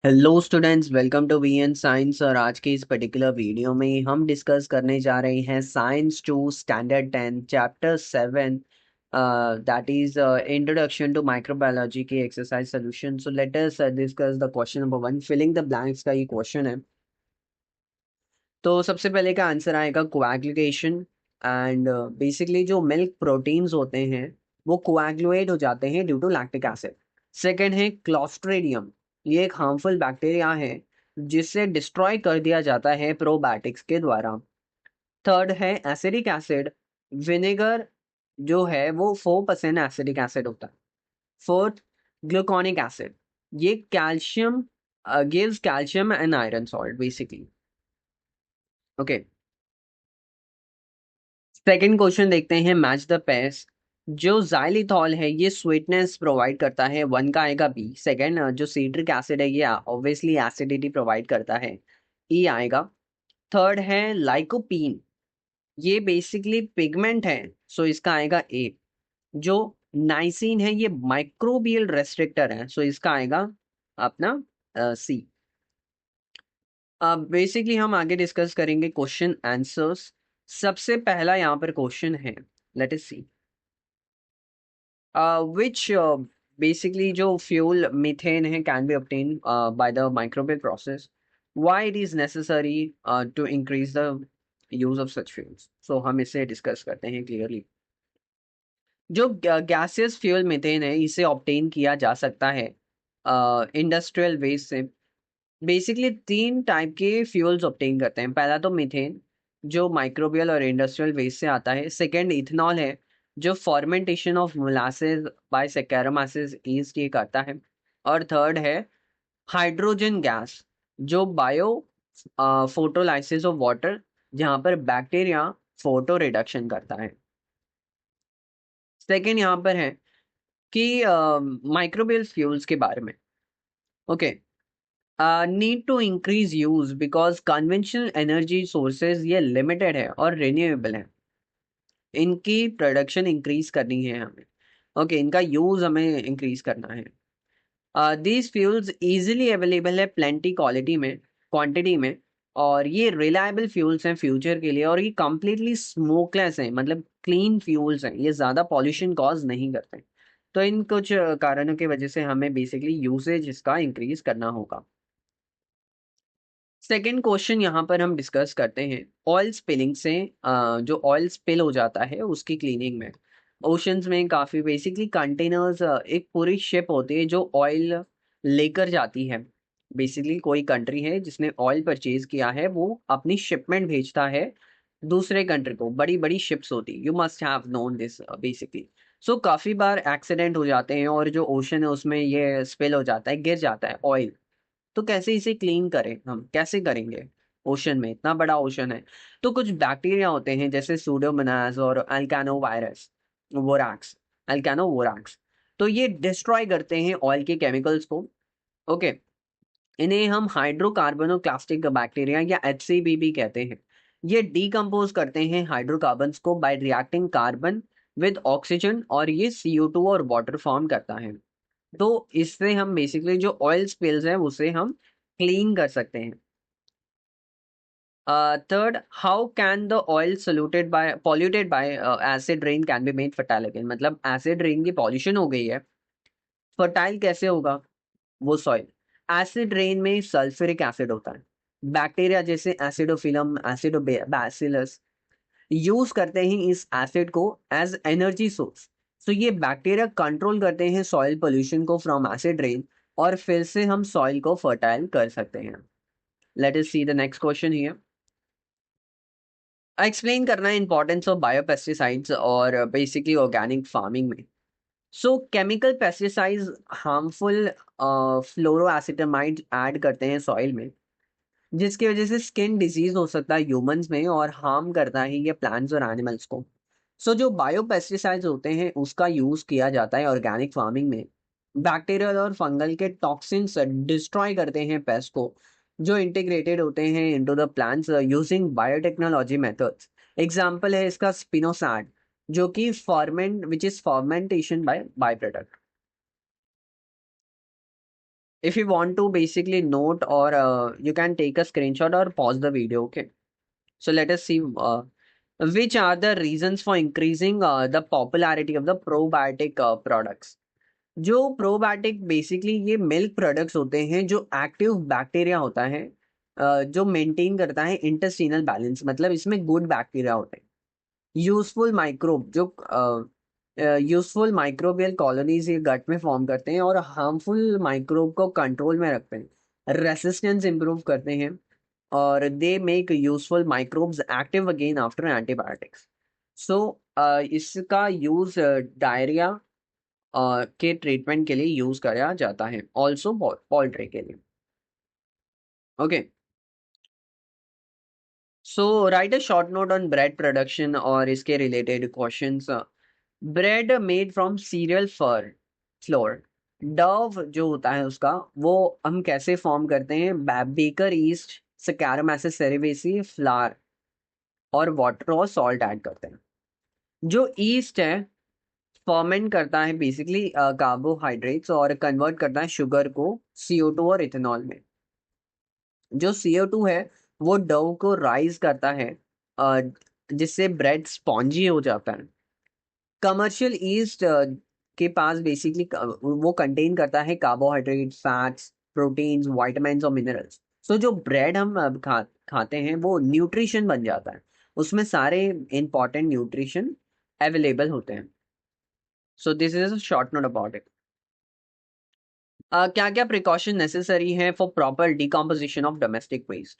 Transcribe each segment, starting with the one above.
Hello students, welcome to VN science. और आज के इस पर्टिकुलर वीडियो में हम डिस्कस करने जा रहे हैं science two standard 10 chapter 7, that is introduction to microbiology की exercise solution. So let us discuss the question number 1, filling the blanks का ये क्वेश्चन है। तो सबसे पहले का आंसर आएगा कोएगुलेशन। एंड बेसिकली जो मिल्क प्रोटीन्स होते हैं वो कोएगुलेट हो जाते हैं due to lactic acid. Second है क्लॉस्ट्रेडियम। ये एक हार्मफुल बैक्टीरिया है जिससे डिस्ट्रॉय कर दिया जाता है प्रोबायोटिक्स के द्वारा। थर्ड है एसिडिक एसिड। विनेगर जो है वो 4% एसिडिक एसिड होता है। Fourth, gluconic acid. ये calcium gives calcium and iron salt basically. Okay, second question देखते हैं, मैच द पेयर्स। जो जाइलिथॉल है ये स्वीटनेस प्रोवाइड करता है, वन का आएगा बी। सेकेंड, जो सीट्रिक एसिड है ये ऑब्वियसली एसिडिटी प्रोवाइड करता है, ई आएगा। थर्ड है लाइकोपीन, ये बेसिकली पिगमेंट है, सो इसका आएगा ए। जो नाइसिन है ये माइक्रोबियल रेस्ट्रिक्टर है, सो इसका आएगा अपना सी। अब बेसिकली हम आगे डिस्कस करेंगे क्वेश्चन आंसर्स। सबसे पहला यहाँ पर क्वेश्चन है, let us see which basically जो fuel methane है can be obtained by the microbial process. Why it is necessary to increase the use of such fuels? So हम इसे डिस्कस करते हैं क्लियरली। जो गैसियस फ्यूल मीथेन है इसे obtain किया जा सकता है इंडस्ट्रियल वेस्ट से। बेसिकली तीन टाइप के फ्यूल्स ऑब्टेन करते हैं। पहला तो मीथेन जो माइक्रोबियल और इंडस्ट्रियल वेस्ट से आता है। सेकंड इथेनॉल है जो fermentation of molasses by saccharomyces yeast ये करता है। और थर्ड है हाइड्रोजन गैस जो बायो फोटोलाइसिस ऑफ वाटर, जहाँ पर बैक्टीरिया फोटो रिडक्शन करता है। सेकंड यहाँ पर है कि माइक्रोबियल फ्यूल्स के बारे में। Okay, need to increase use because conventional energy sources ये लिमिटेड है और रिन्यूएबल है। इनकी प्रोडक्शन इंक्रीज करनी है हमें। ओके, इनका यूज हमें इंक्रीज करना है। दीज फ्यूल्स इजीली अवेलेबल है प्लेंटी क्वालिटी में, क्वांटिटी में। और ये रिलायबल फ्यूल्स हैं फ्यूचर के लिए, और ये कंप्लीटली स्मोकलेस हैं, मतलब क्लीन फ्यूल्स हैं, ये ज़्यादा पॉल्यूशन कॉज नहीं करते। तो इन कुछ कारणों की वजह से हमें बेसिकली यूसेज इसका इंक्रीज करना होगा। सेकेंड क्वेश्चन यहाँ पर हम डिस्कस करते हैं ऑयल स्पिलिंग से। जो ऑयल स्पिल हो जाता है उसकी क्लीनिंग में। ओशंस में काफ़ी बेसिकली कंटेनर्स, एक पूरी शिप होती है जो ऑयल लेकर जाती है। बेसिकली कोई कंट्री है जिसने ऑयल परचेज किया है, वो अपनी शिपमेंट भेजता है दूसरे कंट्री को। बड़ी बड़ी शिप्स होती है, you must have known this basically. So काफ़ी बार एक्सीडेंट हो जाते हैं और जो ओशन है उसमें ये स्पिल हो जाता है, गिर जाता है ऑयल। तो कैसे इसे क्लीन करें, हम कैसे करेंगे? ओशन में इतना बड़ा ओशन है। तो कुछ बैक्टीरिया होते हैं जैसे सूडोमोनास और अल्कानोवायरस वोरैक्स, अल्कानोवोरैक्स। तो ये डिस्ट्रॉय करते हैं ऑयल के केमिकल्स को। ओके, इन्हें हम हाइड्रोकार्बोनोक्लास्टिक बैक्टीरिया या HCB भी कहते हैं। ये डीकम्पोज करते हैं हाइड्रोकार्बन्स को bye reacting carbon with oxygen, और ये CO2 और वाटर फॉर्म करता है। तो इससे हम बेसिकली जो ऑयल स्पिल्स हैं उसे हम क्लीन कर सकते हैं। Third, how can the soil polluted by polluted by acid rain can be made fertile again. मतलब एसिड रेन की पॉल्यूशन हो गई है, फर्टाइल कैसे होगा वो सॉइल? एसिड रेन में सल्फ्यूरिक एसिड होता है। बैक्टीरिया जैसे एसिडोफिलम, एसिडोबैसिलस यूज करते हैं इस एसिड को एज एनर्जी सोर्स। तो ये बैक्टीरिया कंट्रोल करते हैं सॉइल पोल्यूशन को फ्रॉम एसिड रेन, और फिर से हम सॉइल को फर्टाइल कर सकते हैं। Let us see the next question here. Explain करना है इंपॉर्टेंस ऑफ बायोपेस्टिसाइड्स और बेसिकली ऑर्गेनिक फार्मिंग में। So chemical pesticides harmful fluoroacetamide add करते हैं सॉइल में, जिसकी वजह से स्किन डिजीज हो सकता है ह्यूमंस में, और हार्म करता है ये प्लांट्स और एनिमल्स को। सो जो बायोपेस्टिसाइड्स होते हैं उसका यूज किया जाता है ऑर्गेनिक फार्मिंग में। बैक्टीरियल और फंगल के टॉक्सिन्स डिस्ट्रॉय करते हैं पेस्ट को, जो इंटीग्रेटेड होते हैं into the plants using biotechnology methods. Example है इसका स्पिनोसैड, जो कि ferment which is fermentation by by product. If you want to basically note, or you can take a screenshot or pause the video. Okay. So let us see which are the reasons for increasing the popularity of the probiotic products. जो probiotic basically ये milk products होते हैं जो active bacteria होता है, जो maintain करता है इंटेस्टिनल बैलेंस, मतलब इसमें गुड बैक्टीरिया होते हैं। यूजफुल माइक्रोब जो यूजफुल माइक्रोबियल कॉलोनीज ये गट में फॉर्म करते हैं और हार्मफुल माइक्रोब को कंट्रोल में रखते हैं, रेसिस्टेंस इंप्रूव करते हैं, और they make useful microbes active again after antibiotics. So इसका यूज डायरिया के ट्रीटमेंट के लिए यूज किया जाता है, ऑल्सो पोल्ट्री के लिए। Okay, so write a short note on bread production और इसके related questions. Bread made from cereal for flour, dough जो होता है उसका, वो हम कैसे फॉर्म करते हैं? बेकर ईस्ट, सैकेरोमाइसिस सेरेवेसी, फ्लावर और वाटर और सॉल्ट ऐड करते हैं। जो ईस्ट है फर्मेंट करता है बेसिकली कार्बोहाइड्रेट्स और कन्वर्ट करता है शुगर को CO2 और इथेनॉल में। जो CO2 है वो डव को राइज करता है, अ, जिससे ब्रेड स्पॉन्जी हो जाता है। कमर्शियल ईस्ट के पास बेसिकली वो कंटेन करता है कार्बोहाइड्रेट, फैट्स, प्रोटीन्स, विटामिन्स और मिनरल्स। सो जो ब्रेड हम खाते हैं वो न्यूट्रिशन बन जाता है, उसमें सारे इंपॉर्टेंट न्यूट्रिशन अवेलेबल होते हैं। So this is a short note about it. क्या क्या प्रिकॉशन नेसेसरी है for proper decomposition of domestic waste?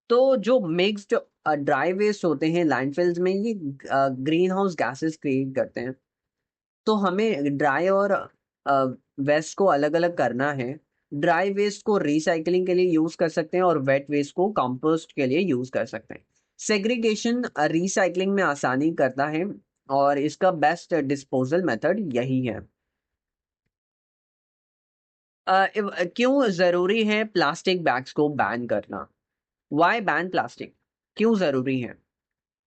तो जो मिक्स्ड ड्राई वेस्ट होते हैं लैंडफिल्स में, ये ग्रीन हाउस गैसेस क्रिएट करते हैं। तो हमें ड्राई और वेस्ट को अलग अलग करना है। ड्राई वेस्ट को रिसाइकलिंग के लिए यूज कर सकते हैं और वेट वेस्ट को कंपोस्ट के लिए यूज कर सकते हैं। सेग्रीगेशन रिसाइकलिंग में आसानी करता है और इसका बेस्ट डिस्पोजल मेथड यही है। क्यों जरूरी है प्लास्टिक बैग्स को बैन करना? Why ban plastic? क्यों जरूरी है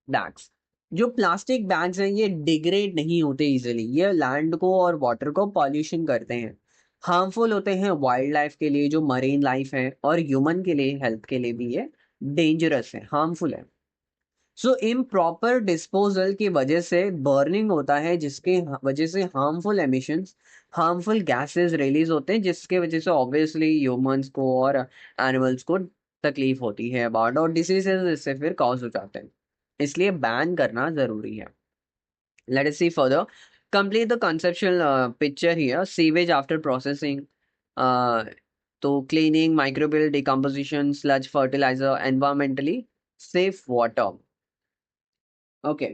बैग्स? जो प्लास्टिक बैग्स हैं ये डिग्रेड नहीं होते इजीली, ये लैंड को और वाटर को पॉल्यूशन करते हैं, हार्मफुल होते हैं वाइल्ड लाइफ के लिए, जो मरीन लाइफ है, और ह्यूमन के लिए, हेल्थ के लिए भी ये डेंजरस है, हार्मफुल है। सो इम्प्रॉपर डिस्पोजल की वजह से बर्निंग होता है, जिसके वजह से harmful emissions, harmful gases release होते हैं, जिसके वजह से ऑब्वियसली ह्यूमंस को और एनिमल्स को तकलीफ होती है अबाउट, और डिसीजेस इससे फिर कॉज हो जाते हैं। इसलिए बैन करना जरूरी है। Let us see further, complete the conceptual picture here. Sewage after processing, तो cleaning, microbial decomposition, sludge fertiliser, environmentally safe water. Okay,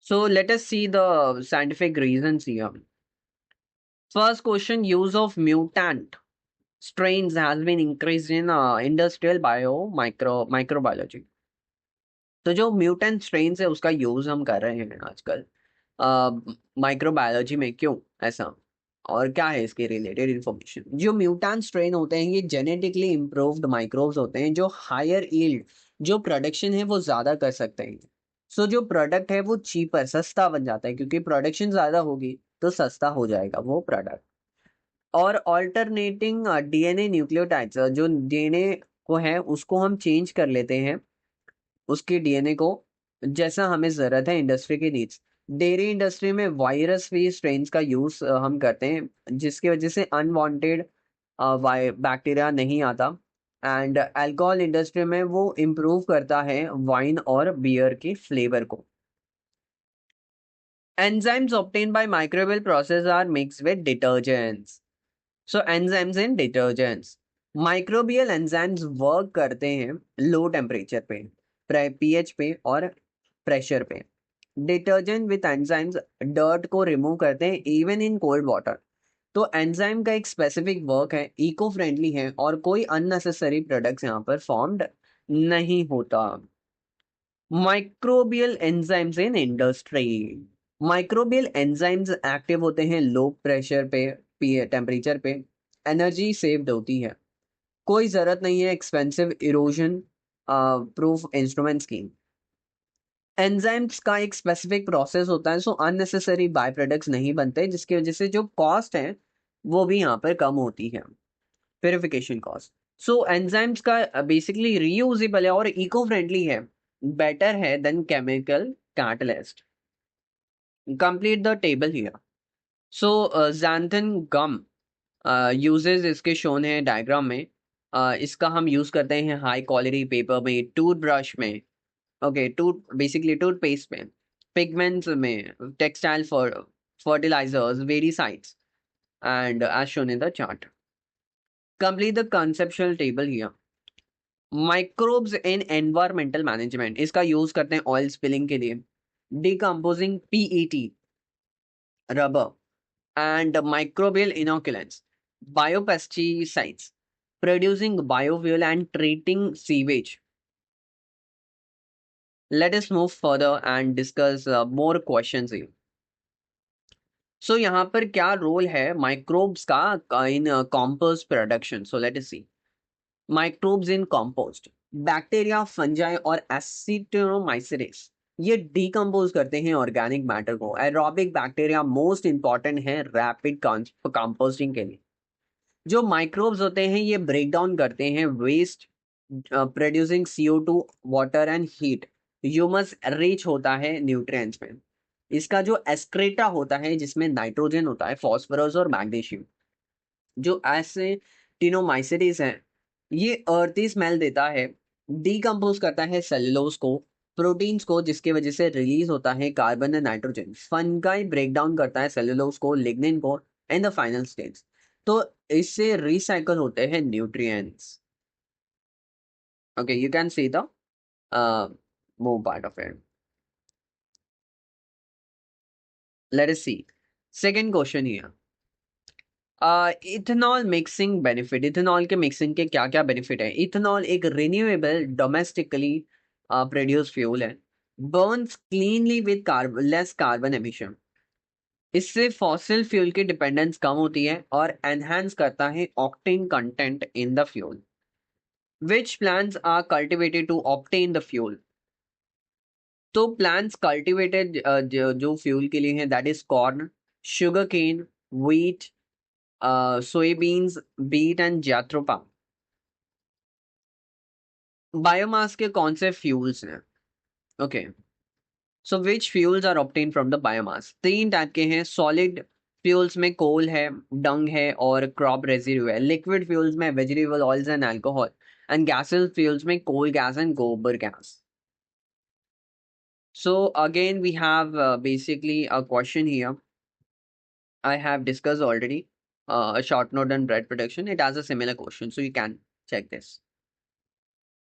so let us see the scientific reasons here. First question, use of mutant strains has been increased in industrial microbiology. तो जो mutant strains है उसका use हम कर रहे हैं आजकल microbiology में, क्यों ऐसा, और क्या है इसके रिलेटेड इंफॉर्मेशन? जो म्यूटेंट स्ट्रेन होते हैं ये जेनेटिकली इम्प्रूव्ड माइक्रोब्स होते हैं जो हायर यील्ड, जो प्रोडक्शन है वो ज्यादा कर सकते हैं। सो जो प्रोडक्ट है वो चीपर, सस्ता बन जाता है, क्योंकि प्रोडक्शन ज्यादा होगी तो सस्ता हो जाएगा वो प्रोडक्ट। और ऑल्टरनेटिंग डीएनए न्यूक्लियोटाइड्स, जो डीएनए को है उसको हम चेंज कर लेते हैं, उसके डीएनए को जैसा हमें जरूरत है इंडस्ट्री की नीड्स। डेयरी इंडस्ट्री में वायरस फ्री स्ट्रेन्स का यूज हम करते हैं, जिसकी वजह से अनवांटेड बैक्टीरिया नहीं आता। एंड अल्कोहल इंडस्ट्री में वो इम्प्रूव करता है वाइन और बियर के फ्लेवर को। Enzymes obtained by microbial process are mixed with detergents. So enzymes in detergents, microbial enzymes work करते हैं लो टेम्परेचर पे, पीएच पे और प्रेशर पे। डिटर्जेंट विथ एंजाइम्स डर्ट को रिमूव करते हैं इवन इन कोल्ड वाटर। तो एंजाइम का एक स्पेसिफिक वर्क है, इको फ्रेंडली है, और कोई अननेसेसरी प्रोडक्ट्स यहाँ पर फॉर्म्ड नहीं होता। Microbial enzymes in industry, microbial enzymes active होते हैं लो प्रेशर पे, टेम्परेचर पे, एनर्जी सेव्ड होती है, कोई जरूरत नहीं है एक्सपेंसिव इरोजन प्रूफ इंस्ट्रूमेंट्स की। एंजाइम्स का एक स्पेसिफिक प्रोसेस होता है, सो अननेसेसरी बाय प्रोडक्ट्स नहीं बनते, जिसकी वजह से जो कॉस्ट है वो भी यहाँ पर कम होती है, प्यूरिफिकेशन कॉस्ट। सो एंजाइम्स का बेसिकली रीयूजेबल है और इको फ्रेंडली है, बेटर है than chemical catalyst. Complete the table here. So xanthan gum uses इसके शोन है डायग्राम में। इसका हम यूज करते हैं हाई क्वालिटी पेपर में, टूथब्रश में, ओके, बेसिकली टूथपेस्ट में, पिगमेंट्स में, textile fertilisers, viricides, and as shown in the chart. Complete the conceptual table here. Microbes in environmental management, इसका यूज करते हैं ऑयल स्पिलिंग के लिए। Decomposing PET, rubber, and microbial inoculants, biopesticides, producing biofuel and treating sewage. Let us move further and discuss more questions here. So यहाँ पर क्या role है microbes का इन compost production? So let us see. Microbes in compost, bacteria, fungi और एसिटोमाइसिस, ये decompose करते हैं organic matter को। एरोबिक बैक्टीरिया मोस्ट इंपॉर्टेंट है रैपिड कंपोस्टिंग के लिए। जो माइक्रोब्स होते हैं ये ब्रेक डाउन करते हैं waste, producing CO2, water and heat. Humus rich होता है न्यूट्रिएंट्स में। इसका जो एस्क्रेटा होता है जिसमें नाइट्रोजन होता है, फॉस्फोरस और मैग्नीशियम। जो एसिटिनोमाइसिस है ये अर्थी स्मेल देता है, डिकम्पोज करता है सेलुलोज को, प्रोटीन्स को, जिसकी वजह से रिलीज होता है carbon and nitrogen. Fungi break down करता है सेलुलोज को, लिग्निन को इन द फाइनल स्टेज। तो इससे रिसाइकल होते हैं nutrients. Okay, you can see the more part of it. Let us see second question here. Ethanol mixing benefit, ethanol के mixing के क्या क्या बेनिफिट है? इथेनॉल एक रिन्यूएबल डोमेस्टिकली प्रोड्यूस फ्यूल है, burns cleanly with less carbon emission. इससे fossil fuel की dependence कम होती है और एनहांस करता है octane content in the fuel. Which plants are cultivated to obtain the fuel? तो प्लांट्स कल्टिवेटेड जो फ्यूल के लिए हैं that is corn, sugar cane, wheat, soybeans, beet and jatropha. Biomass के कौन से फ्यूल्स हैं? Okay, so which fuels are obtain from the biomass? तीन टाइप के हैं। सॉलिड फ्यूल्स में कोल है, डंग है और क्रॉप रेजिड्यू है। लिक्विड फ्यूल्स में vegetable oils and alcohol, and gases fuels में कोल गैस एंड गोबर gas. So again, we have basically a question here. I have discussed already a short note on bread production. It has a similar question, so you can check this.